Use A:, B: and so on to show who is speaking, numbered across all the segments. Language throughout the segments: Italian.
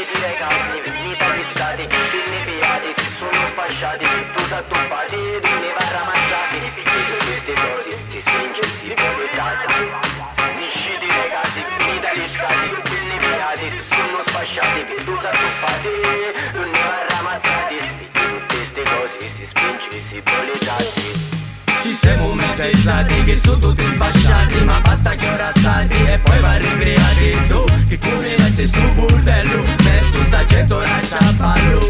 A: Scesi dai casi, finita fissati, pinni piati, si sono sfasciati, tu s'attuppati, ne va ramazzati. Dietro queste cose si spinge e si vuole data. Nisciti dai casi, finita listati, pinni piati, si sono sfasciati, tu s'attuppati, ne va ramazzati. Dietro queste cose si spinge e si vuole data.
B: Ci siamo mezzizzati che sono tutti sfasciati, ma basta che ora stati e poi va ricreati. Tu che come resti sto bordello, mezzo sta gente ora c'ha ballo.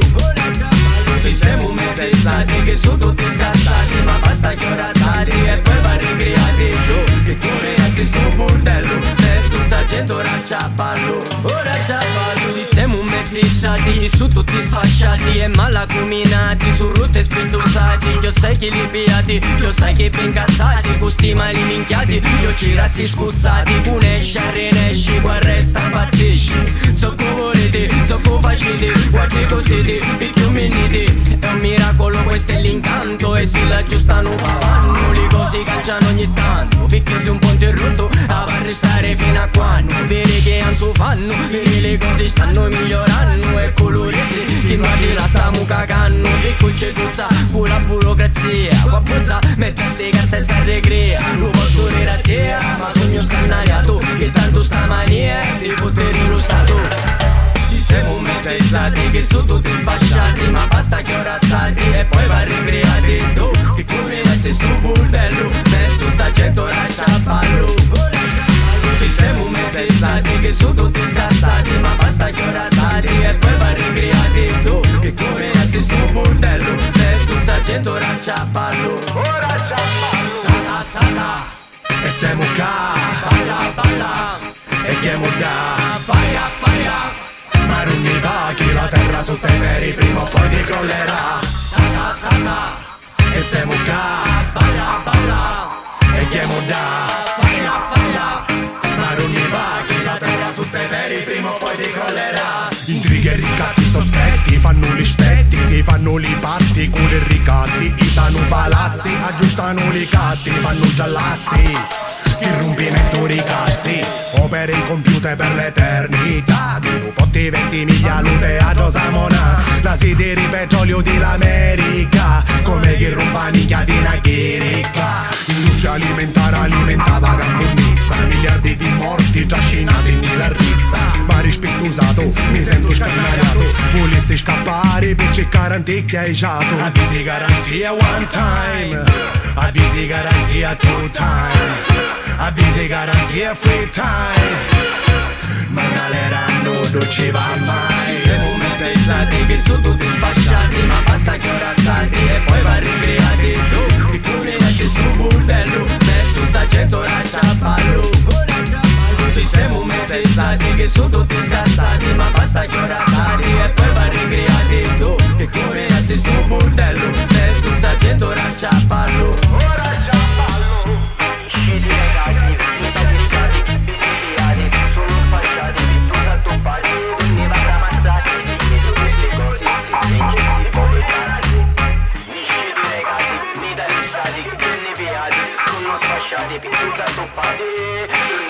B: Ci siamo mezzizzati che sono tutti scassati, ma basta che ora stati e poi va ricreati. Tu che come resti sto bordello, mezzo sta gente ora c'ha ballo. Ora c'ha ballo. Ci siamo mezzizzati, su tutti sfasciati e malacominati, su rotte spittosati. Io sai che li piati, io sai che ben incazzati, con sti mali minchiati, io ci rassi scuzzati. Con esci a rinesci, qua resta impazzisci. So che volete, so che facete, guardi così ti picchio miniti. È un miracolo, questo è l'incanto, e se l'aggiustano pavanno, le cose calciano ogni tanto. Perché se un ponte è rotto, va a restare fino a quando. Vedi che anzo fanno, vedi le cose stanno migliorando. E colorisi, che magari la stiamo cagando. Se qui c'è tuzza, con la burocrazia, qua bozza, mezza ste carte e si ricrea. Lo posso dire a te, ma sogno scannariato, che tanto sta mania di potere lo Stato. Ci siamo mezzizzati che sono tutti sfasciati, ma basta che ora stati e poi va ricreati. Tu che come resti sto bordello, mezzo sta gente ora c'ha ballo. Ci siamo mezzizzati che sono tutti scassati, ma basta che ora stati e poi va ricreati. Tu che come resti sto bordello, mezzo sta gente ora c'ha ballo.
A: Ora c'ha ballo.
B: Sata sata e siamo qua, balla balla e che da faia faia. Ma non mi va che la terra sotto i piedi prima o poi ti crollerà. Sata sata e siamo qua, balla balla e che da faia faia. Ma non mi va che la terra sotto i piedi prima o poi ti crollerà. Intrighe e ricatti sospetti fanno gli stetti, si fanno li patti con i ricatti. I sanno palazzi, aggiustano li catti, fanno giallazzi. Il rompimento di cazzi, opere in computer per l'eternità. Di un po' di 20 miglia al teatro Samona, la sede di petrolio dell'America. Come che rumbano in chiave a chirica. Industria alimentare alimentava cannonizza, miliardi di morti trascinati nella rizza. Ma rispetto usato, mi sento scannariato. Volessi scappare per cercare antichiato. Avvisi garanzia one time, avvisi garanzia two time, avvisi garanzia free time. Ma galeranno non ci va mai. Siamo mezzizzati che sono tutti sfasciati, ma basta che ora stati e poi va ricreati. Tu che come nasce sto bordello, mezzo sta gente ora c'ha ballo. Ci siamo mezzizzati che sono tutti scassati, ma basta che ora stati e poi va ricreati. Tu che come nasce sto bordello, mezzo sta gente ora c'ha ballo.
A: Ora c'ha ballo. Scesi dai casi, finita fissati, pinni piati, si sono sfasciati, tu s'attuppati, ne va ramazzati. Dietro queste cose si spinge e si vuole data. Nisciti dai casi, finita listati, pinni piati, si sono sfasciati, tu s'attuppati.